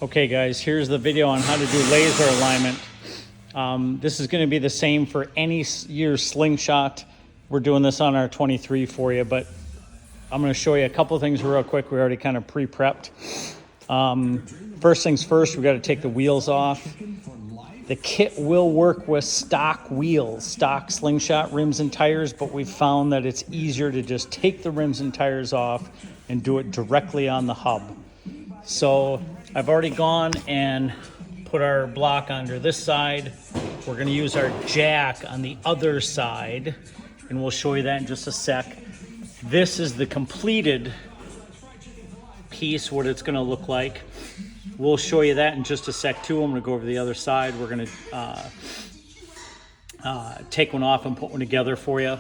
Okay guys, here's the video on how to do laser alignment. This is going to be the same for any year's Slingshot. We're doing this on our 23 for you, but I'm going to show you a couple of things real quick. We already kind of pre-prepped. First things first, we got to take the wheels off. The kit will work with stock wheels, stock Slingshot rims and tires, but we found that it's easier to just take the rims and tires off and do it directly on the hub. So I've already gone and put our block under this side. We're going to use our jack on the other side, and we'll show you that in just a sec. This is the completed piece, what it's going to look like. We'll show you that in just a sec too. I'm going to go over the other side. We're going to take one off and put one together for you.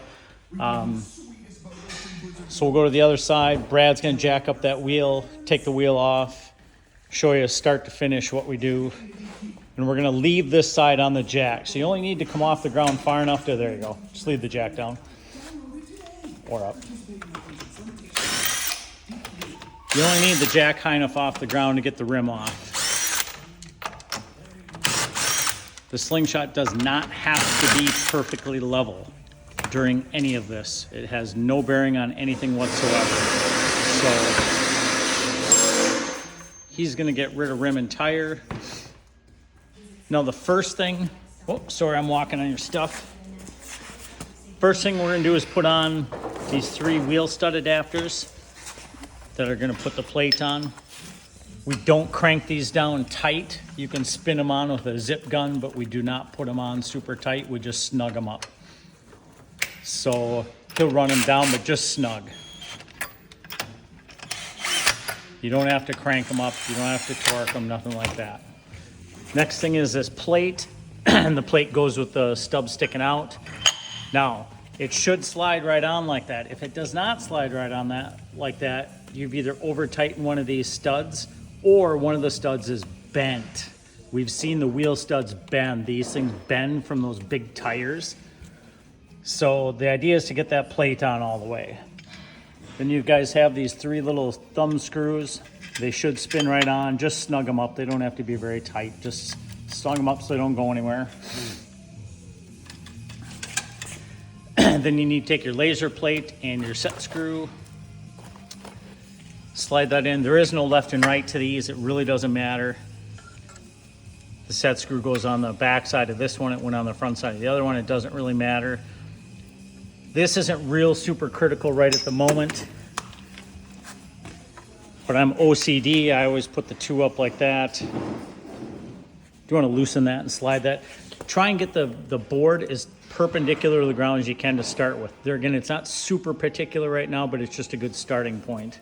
So we'll go to the other side. Brad's going to jack up that wheel, take the wheel off, show you start to finish what we do. And we're going to leave this side on the jack. So you only need to come off the ground far enough to, there you go. Just leave the jack down or up. You only need the jack high enough off the ground to get the rim off. The Slingshot does not have to be perfectly level during any of this. It has no bearing on anything whatsoever. So he's gonna get rid of rim and tire. Now the first thing, oh, sorry, I'm walking on your stuff. First thing we're gonna do is put on these 3 wheel stud adapters that are gonna put the plate on. We don't crank these down tight. You can spin them on with a zip gun, but we do not put them on super tight. We just snug them up. So he'll run them down, but just snug. You don't have to crank them up. You don't have to torque them, nothing like that. Next thing is this plate, and the plate goes with the stub sticking out. Now, it should slide right on like that. If it does not slide right on that, like that, you've either over tightened one of these studs or one of the studs is bent. We've seen the wheel studs bend. These things bend from those big tires. So the idea is to get that plate on all the way. Then you guys have these 3 little thumb screws. They should spin right on. Just snug them up. They don't have to be very tight. Just snug them up so they don't go anywhere. Then you need to take your laser plate and your set screw. Slide that in. There is no left and right to these. It really doesn't matter. The set screw goes on the back side of this one. It went on the front side of the other one. It doesn't really matter. This isn't real super critical right at the moment, but I'm OCD. I always put the 2 up like that. You want to loosen that and slide that. Try and get the board as perpendicular to the ground as you can to start with. There again, it's not super particular right now, but it's just a good starting point.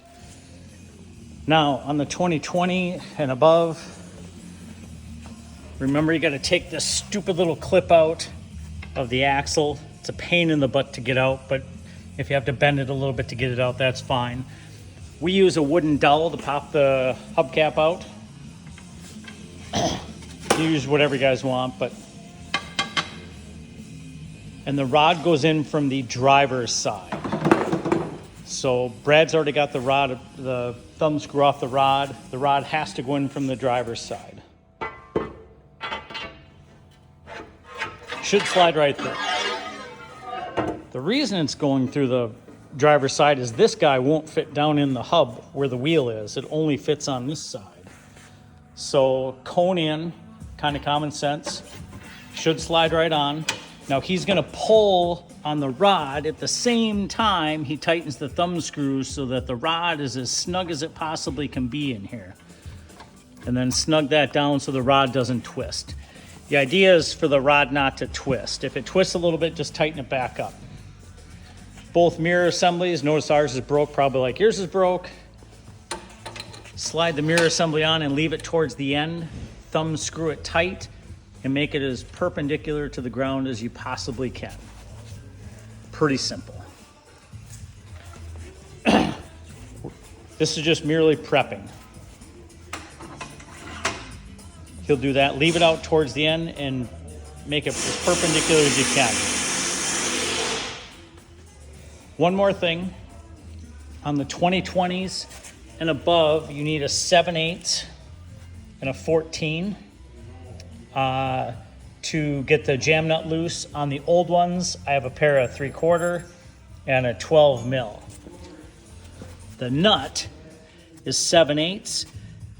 Now on the 2020 and above, remember you got to take this stupid little clip out of the axle. It's a pain in the butt to get out, but if you have to bend it a little bit to get it out, that's fine. We use a wooden dowel to pop the hubcap out. You use whatever you guys want, but... And the rod goes in from the driver's side. So Brad's already got the thumb screw off the rod. The rod has to go in from the driver's side. Should slide right there. The reason it's going through the driver's side is this guy won't fit down in the hub where the wheel is. It only fits on this side. So cone in, kind of common sense, should slide right on. Now he's gonna pull on the rod at the same time he tightens the thumb screws so that the rod is as snug as it possibly can be in here. And then snug that down so the rod doesn't twist. The idea is for the rod not to twist. If it twists a little bit, just tighten it back up. Both mirror assemblies, notice ours is broke, probably like yours is broke. Slide the mirror assembly on and leave it towards the end. Thumb screw it tight and make it as perpendicular to the ground as you possibly can. Pretty simple. This is just merely prepping. He'll do that, leave it out towards the end and make it as perpendicular as you can. One more thing, on the 2020s and above, you need a 7/8 and a 14 to get the jam nut loose. On the old ones, I have a pair of 3/4 and a 12 mil. The nut is 7/8,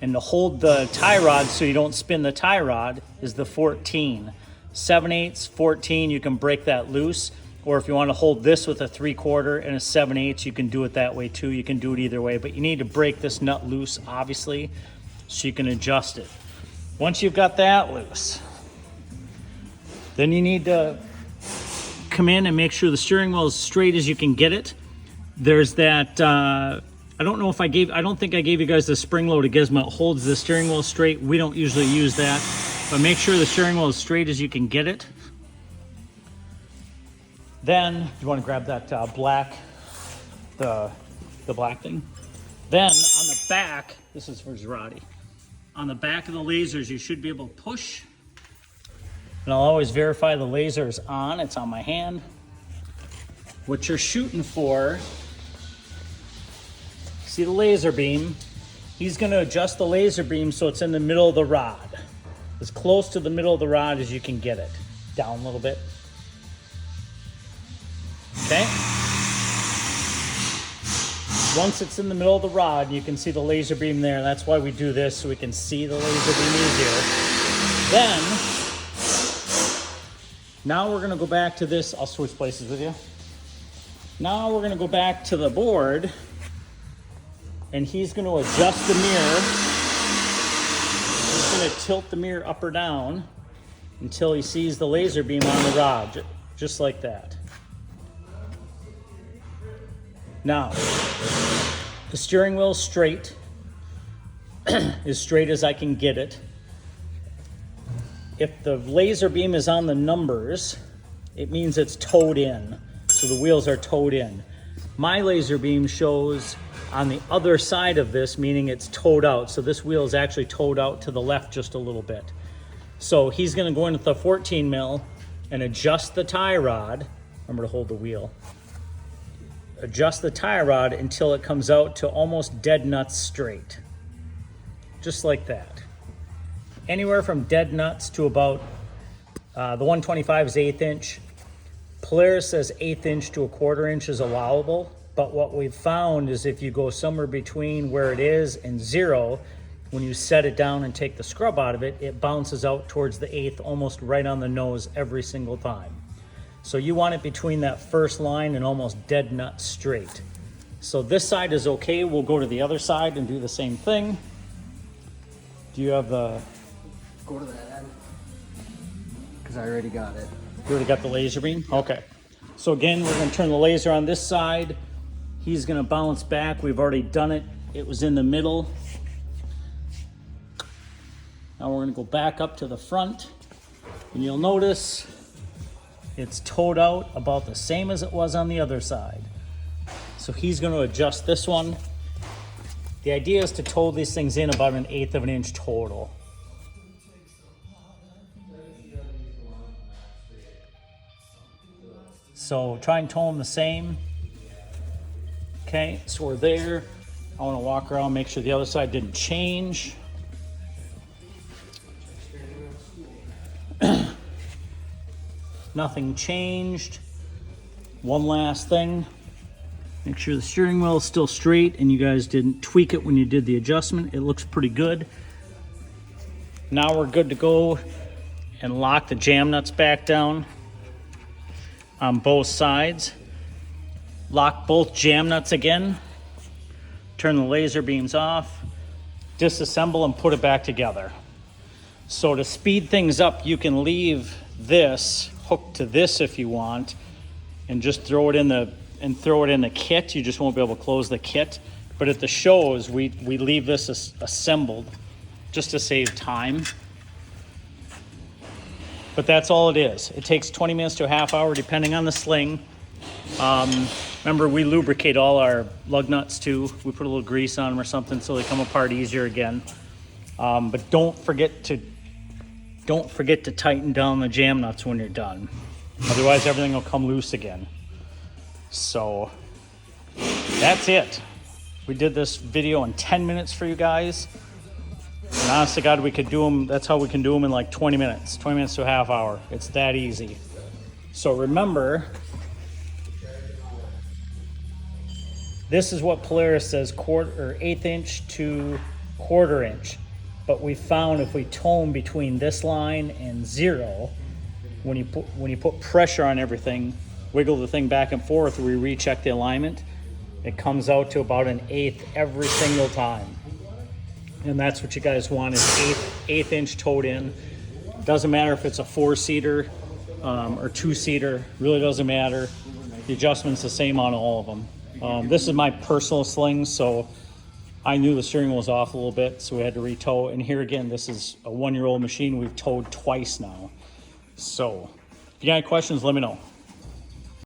and to hold the tie rod so you don't spin the tie rod is the 14. 7/8, 14, you can break that loose. Or if you want to hold this with a 3/4 and a 7/8, you can do it that way too. You can do it either way, but you need to break this nut loose, obviously, so you can adjust it. Once you've got that loose, then you need to come in and make sure the steering wheel is straight as you can get it. There's that, I don't think I gave you guys the spring-loaded gizmo. It holds the steering wheel straight. We don't usually use that, but make sure the steering wheel is straight as you can get it. Then you want to grab that black, the black thing. Then on the back, this is for Zerati. On the back of the lasers, you should be able to push. And I'll always verify the laser is on. It's on my hand. What you're shooting for, see the laser beam? He's going to adjust the laser beam so it's in the middle of the rod. As close to the middle of the rod as you can get it. Down a little bit. Okay? Once it's in the middle of the rod, you can see the laser beam there. That's why we do this, so we can see the laser beam easier. Then, now we're gonna go back to this. I'll switch places with you. Now we're gonna go back to the board, and he's gonna adjust the mirror. He's gonna tilt the mirror up or down until he sees the laser beam on the rod, just like that. Now, the steering wheel is straight, as straight as I can get it. If the laser beam is on the numbers, it means it's towed in. So the wheels are towed in. My laser beam shows on the other side of this, meaning it's towed out. So this wheel is actually towed out to the left just a little bit. So he's gonna go in with the 14 mil and adjust the tie rod. Remember to hold the wheel. Adjust the tie rod until it comes out to almost dead nuts straight. Just like that. Anywhere from dead nuts to about, the 125 is 1/8 inch. Polaris says 1/8 inch to 1/4 inch is allowable, but what we've found is if you go somewhere between where it is and 0, when you set it down and take the scrub out of it, it bounces out towards the 1/8, almost right on the nose every single time. So you want it between that first line and almost dead nut straight. So this side is okay. We'll go to the other side and do the same thing. Do you have the... Go to that end, because I already got it. You already got the laser beam? Okay. So again, we're gonna turn the laser on this side. He's gonna bounce back. We've already done it. It was in the middle. Now we're gonna go back up to the front, and you'll notice it's towed out about the same as it was on the other side. So he's going to adjust this one. The idea is to tow these things in about 1/8 of an inch total. So try and tow them the same. Okay, so we're there. I want to walk around, make sure the other side didn't change. Nothing changed. One last thing. Make sure the steering wheel is still straight and you guys didn't tweak it when you did the adjustment. It looks pretty good. Now we're good to go and lock the jam nuts back down on both sides. Lock both jam nuts again. Turn the laser beams off. Disassemble and put it back together. So to speed things up, you can leave this hooked to this if you want, and just throw it in the kit. You just won't be able to close the kit. But at the shows, we leave this assembled just to save time. But that's all it is. It takes 20 minutes to a half hour depending on the sling. Remember, we lubricate all our lug nuts too. We put a little grease on them or something so they come apart easier again. But don't forget to tighten down the jam nuts when you're done. Otherwise, everything will come loose again. So that's it. We did this video in 10 minutes for you guys. And honest to God, we could do them, that's how we can do them in like 20 minutes to a half hour. It's that easy. So remember, this is what Polaris says, eighth inch to quarter inch. But we found if we tone between this line and 0, when you put pressure on everything, wiggle the thing back and forth, we recheck the alignment, it comes out to about an 1/8 every single time. And that's what you guys want, is eighth inch towed in. Doesn't matter if it's a 4-seater or 2-seater, really doesn't matter. The adjustment's the same on all of them. This is my personal sling, so I knew the steering wheel was off a little bit, so we had to re-tow. And here again, this is a 1-year-old machine. We've towed twice now. So if you got any questions, let me know.